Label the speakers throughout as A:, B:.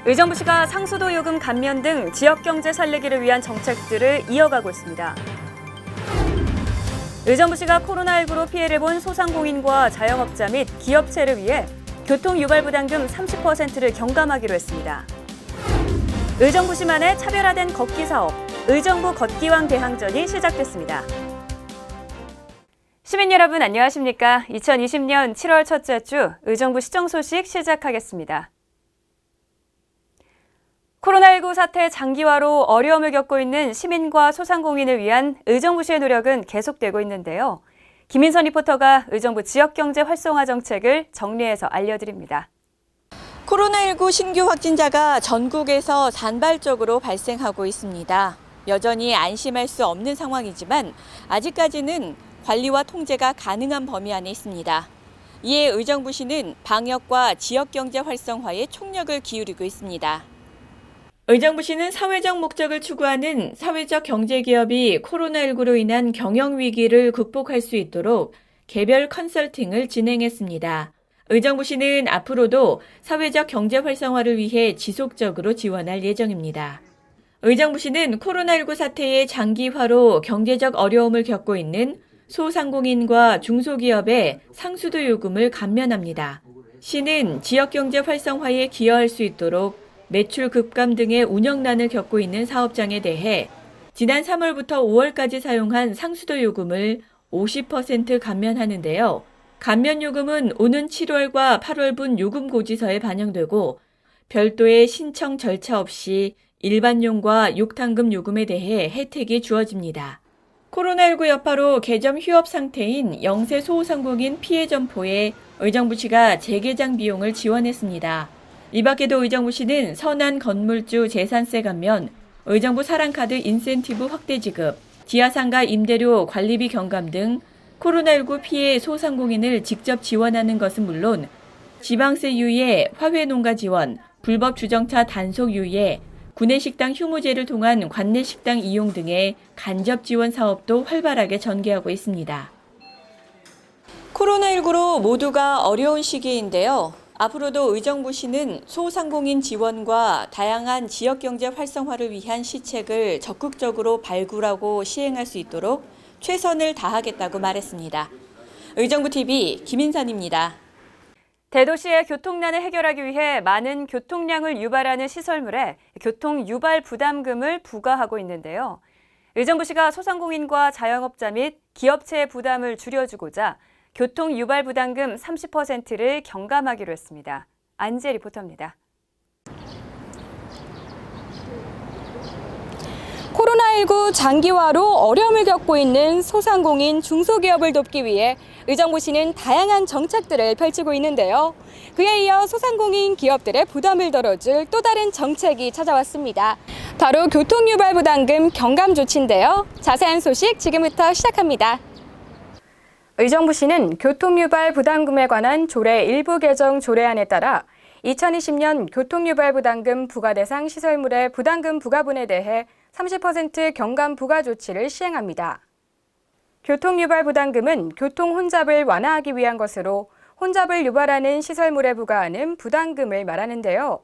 A: 의정부시가 상수도 요금 감면 등 지역경제 살리기를 위한 정책들을 이어가고 있습니다. 의정부시가 코로나19로 피해를 본 소상공인과 자영업자 및 기업체를 위해 교통유발부담금 30%를 경감하기로 했습니다. 의정부시만의 차별화된 걷기 사업, 의정부 걷기왕 대항전이 시작됐습니다. 시민 여러분 안녕하십니까? 2020년 7월 첫째 주 의정부 시정 소식 시작하겠습니다. 코로나19 사태 장기화로 어려움을 겪고 있는 시민과 소상공인을 위한 의정부시의 노력은 계속되고 있는데요. 김인선 리포터가 의정부 지역경제 활성화 정책을 정리해서 알려드립니다.
B: 코로나19 신규 확진자가 전국에서 산발적으로 발생하고 있습니다. 여전히 안심할 수 없는 상황이지만 아직까지는 관리와 통제가 가능한 범위 안에 있습니다. 이에 의정부시는 방역과 지역경제 활성화에 총력을 기울이고 있습니다. 의정부시는 사회적 목적을 추구하는 사회적 경제기업이 코로나19로 인한 경영위기를 극복할 수 있도록 개별 컨설팅을 진행했습니다. 의정부시는 앞으로도 사회적 경제 활성화를 위해 지속적으로 지원할 예정입니다. 의정부시는 코로나19 사태의 장기화로 경제적 어려움을 겪고 있는 소상공인과 중소기업의 상수도 요금을 감면합니다. 시는 지역경제 활성화에 기여할 수 있도록 매출 급감 등의 운영난을 겪고 있는 사업장에 대해 지난 3월부터 5월까지 사용한 상수도 요금을 50% 감면하는데요. 감면 요금은 오는 7월과 8월분 요금 고지서에 반영되고 별도의 신청 절차 없이 일반용과 욕탕금 요금에 대해 혜택이 주어집니다. 코로나19 여파로 개점 휴업 상태인 영세 소상공인 피해 점포에 의정부시가 재개장 비용을 지원했습니다. 이 밖에도 의정부시는 선한 건물주 재산세 감면, 의정부 사랑카드 인센티브 확대 지급, 지하상가 임대료 관리비 경감 등 코로나19 피해 소상공인을 직접 지원하는 것은 물론 지방세 유예, 화훼농가 지원, 불법 주정차 단속 유예, 구내식당 휴무제를 통한 관내식당 이용 등의 간접 지원 사업도 활발하게 전개하고 있습니다. 코로나19로 모두가 어려운 시기인데요. 앞으로도 의정부시는 소상공인 지원과 다양한 지역경제 활성화를 위한 시책을 적극적으로 발굴하고 시행할 수 있도록 최선을 다하겠다고 말했습니다. 의정부TV 김인선입니다.
A: 대도시의 교통난을 해결하기 위해 많은 교통량을 유발하는 시설물에 교통유발 부담금을 부과하고 있는데요. 의정부시가 소상공인과 자영업자 및 기업체의 부담을 줄여주고자 교통유발부담금 30%를 경감하기로 했습니다. 안재 리포터입니다.
C: 코로나19 장기화로 어려움을 겪고 있는 소상공인, 중소기업을 돕기 위해 의정부시는 다양한 정책들을 펼치고 있는데요. 그에 이어 소상공인 기업들의 부담을 덜어줄 또 다른 정책이 찾아왔습니다. 바로 교통유발부담금 경감 조치인데요. 자세한 소식 지금부터 시작합니다. 의정부시는 교통유발 부담금에 관한 조례 일부 개정 조례안에 따라 2020년 교통유발 부담금 부과 대상 시설물의 부담금 부과분에 대해 30% 경감 부과 조치를 시행합니다. 교통유발 부담금은 교통 혼잡을 완화하기 위한 것으로 혼잡을 유발하는 시설물에 부과하는 부담금을 말하는데요.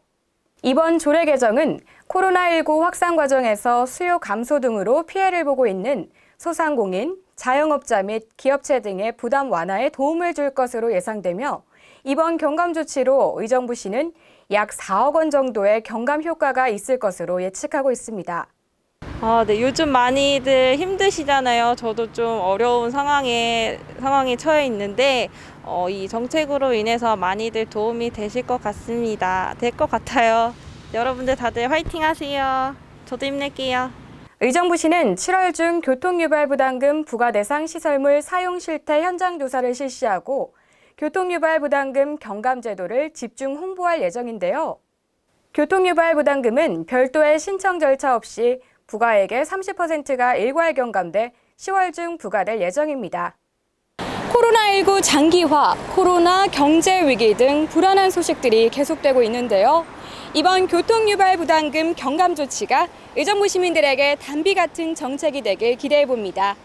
C: 이번 조례 개정은 코로나19 확산 과정에서 수요 감소 등으로 피해를 보고 있는 소상공인, 자영업자 및 기업체 등의 부담 완화에 도움을 줄 것으로 예상되며 이번 경감 조치로 의정부시는 약 4억 원 정도의 경감 효과가 있을 것으로 예측하고 있습니다.
D: 네, 요즘 많이들 힘드시잖아요. 저도 좀 어려운 상황에 처해 있는데 이 정책으로 인해서 많이들 도움이 되실 것 같습니다. 될 것 같아요. 여러분들 다들 화이팅 하세요. 저도 힘낼게요.
C: 의정부시는 7월 중 교통유발부담금 부과 대상 시설물 사용 실태 현장 조사를 실시하고 교통유발부담금 경감제도를 집중 홍보할 예정인데요. 교통유발부담금은 별도의 신청 절차 없이 부과액의 30%가 일괄 경감돼 10월 중 부과될 예정입니다. 코로나19 장기화, 코로나 경제 위기 등 불안한 소식들이 계속되고 있는데요. 이번 교통유발부담금 경감 조치가 의정부 시민들에게 단비 같은 정책이 되길 기대해봅니다.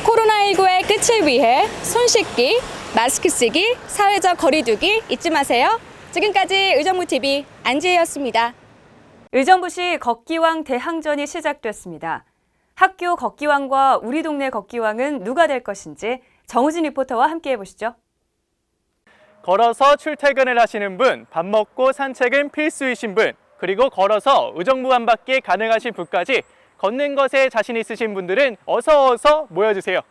C: 코로나19의 끝을 위해 손 씻기, 마스크 쓰기, 사회적 거리 두기 잊지 마세요. 지금까지 의정부TV 안지혜였습니다.
A: 의정부시 걷기왕 대항전이 시작됐습니다. 학교 걷기왕과 우리 동네 걷기왕은 누가 될 것인지 정우진 리포터와 함께 해보시죠.
E: 걸어서 출퇴근을 하시는 분, 밥 먹고 산책은 필수이신 분, 그리고 걸어서 의정부 한 바퀴 가능하신 분까지 걷는 것에 자신 있으신 분들은 어서 모여주세요.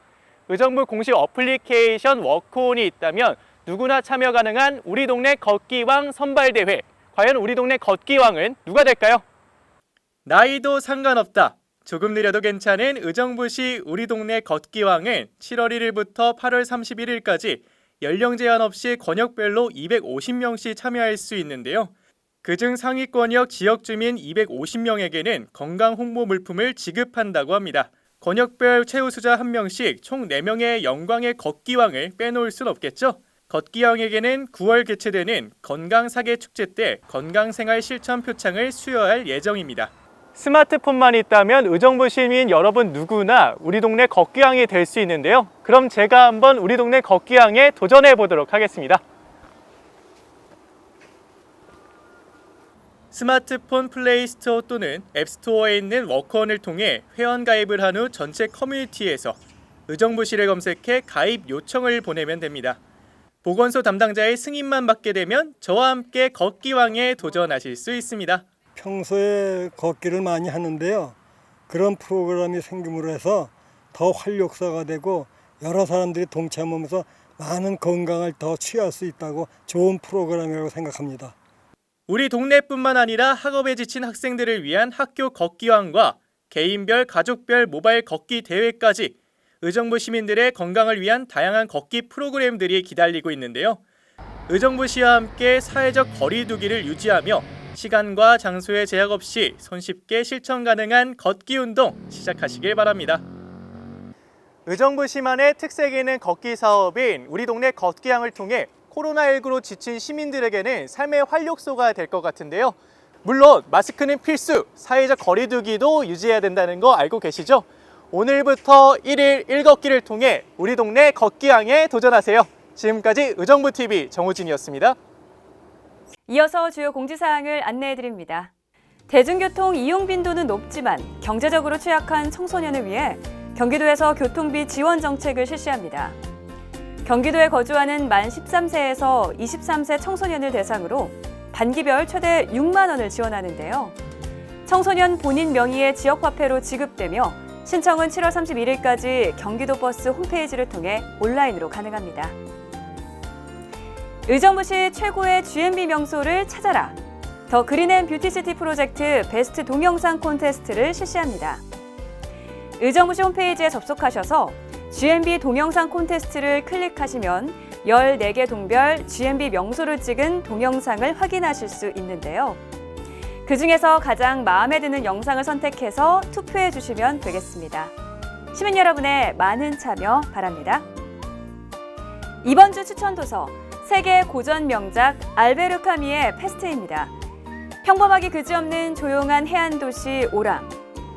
E: 의정부 공식 어플리케이션 워크온이 있다면 누구나 참여 가능한 우리 동네 걷기왕 선발대회. 과연 우리 동네 걷기왕은 누가 될까요? 나이도 상관없다. 조금 느려도 괜찮은 의정부시 우리 동네 걷기왕은 7월 1일부터 8월 31일까지 연령 제한 없이 권역별로 250명씩 참여할 수 있는데요. 그중 상위권역 지역 주민 250명에게는 건강 홍보 물품을 지급한다고 합니다. 권역별 최우수자 1명씩 총 4명의 영광의 걷기왕을 빼놓을 순 없겠죠. 걷기왕에게는 9월 개최되는 건강사계축제 때 건강생활 실천 표창을 수여할 예정입니다. 스마트폰만 있다면 의정부 시민 여러분 누구나 우리 동네 걷기왕이 될 수 있는데요. 그럼 제가 한번 우리 동네 걷기왕에 도전해 보도록 하겠습니다. 스마트폰 플레이스토어 또는 앱스토어에 있는 워크원을 통해 회원 가입을 한 후 전체 커뮤니티에서 의정부시를 검색해 가입 요청을 보내면 됩니다. 보건소 담당자의 승인만 받게 되면 저와 함께 걷기왕에 도전하실 수 있습니다.
F: 평소에 걷기를 많이 하는데요. 그런 프로그램이 생김으로 해서 더 활력소가 되고 여러 사람들이 동참하면서 많은 건강을 더 취할 수 있다고 좋은 프로그램이라고 생각합니다.
E: 우리 동네뿐만 아니라 학업에 지친 학생들을 위한 학교 걷기왕과 개인별, 가족별 모바일 걷기 대회까지 의정부 시민들의 건강을 위한 다양한 걷기 프로그램들이 기다리고 있는데요. 의정부시와 함께 사회적 거리 두기를 유지하며 시간과 장소에 제약 없이 손쉽게 실천 가능한 걷기 운동 시작하시길 바랍니다. 의정부시만의 특색 있는 걷기 사업인 우리 동네 걷기왕을 통해 코로나19로 지친 시민들에게는 삶의 활력소가 될 것 같은데요. 물론 마스크는 필수, 사회적 거리 두기도 유지해야 된다는 거 알고 계시죠? 오늘부터 1일 1걷기를 통해 우리 동네 걷기왕에 도전하세요. 지금까지 의정부TV 정우진이었습니다.
A: 이어서 주요 공지사항을 안내해드립니다. 대중교통 이용 빈도는 높지만 경제적으로 취약한 청소년을 위해 경기도에서 교통비 지원 정책을 실시합니다. 경기도에 거주하는 만 13세에서 23세 청소년을 대상으로 반기별 최대 6만 원을 지원하는데요. 청소년 본인 명의의 지역화폐로 지급되며 신청은 7월 31일까지 경기도 버스 홈페이지를 통해 온라인으로 가능합니다. 의정부시 최고의 GMB 명소를 찾아라. 더 그린앤뷰티시티 프로젝트 베스트 동영상 콘테스트를 실시합니다. 의정부시 홈페이지에 접속하셔서 GMB 동영상 콘테스트를 클릭하시면 14개 동별 GMB 명소를 찍은 동영상을 확인하실 수 있는데요. 그중에서 가장 마음에 드는 영상을 선택해서 투표해 주시면 되겠습니다. 시민 여러분의 많은 참여 바랍니다. 이번 주 추천 도서 세계 고전 명작 알베르 카뮈의 페스트입니다. 평범하기 그지없는 조용한 해안 도시 오랑.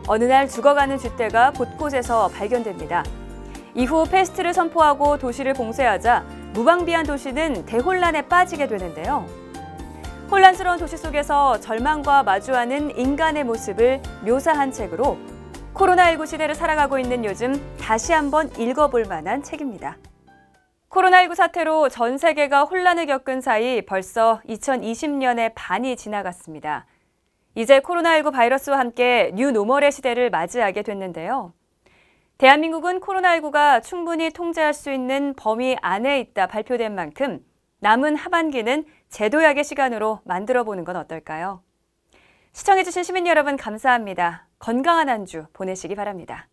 A: 어느 날 죽어가는 쥐떼가 곳곳에서 발견됩니다. 이후 페스트를 선포하고 도시를 봉쇄하자 무방비한 도시는 대혼란에 빠지게 되는데요. 혼란스러운 도시 속에서 절망과 마주하는 인간의 모습을 묘사한 책으로 코로나19 시대를 살아가고 있는 요즘 다시 한번 읽어볼 만한 책입니다. 코로나19 사태로 전 세계가 혼란을 겪은 사이 벌써 2020년의 반이 지나갔습니다. 이제 코로나19 바이러스와 함께 뉴노멀의 시대를 맞이하게 됐는데요. 대한민국은 코로나19가 충분히 통제할 수 있는 범위 안에 있다 발표된 만큼 남은 하반기는 제도약의 시간으로 만들어보는 건 어떨까요? 시청해주신 시민 여러분 감사합니다. 건강한 한 주 보내시기 바랍니다.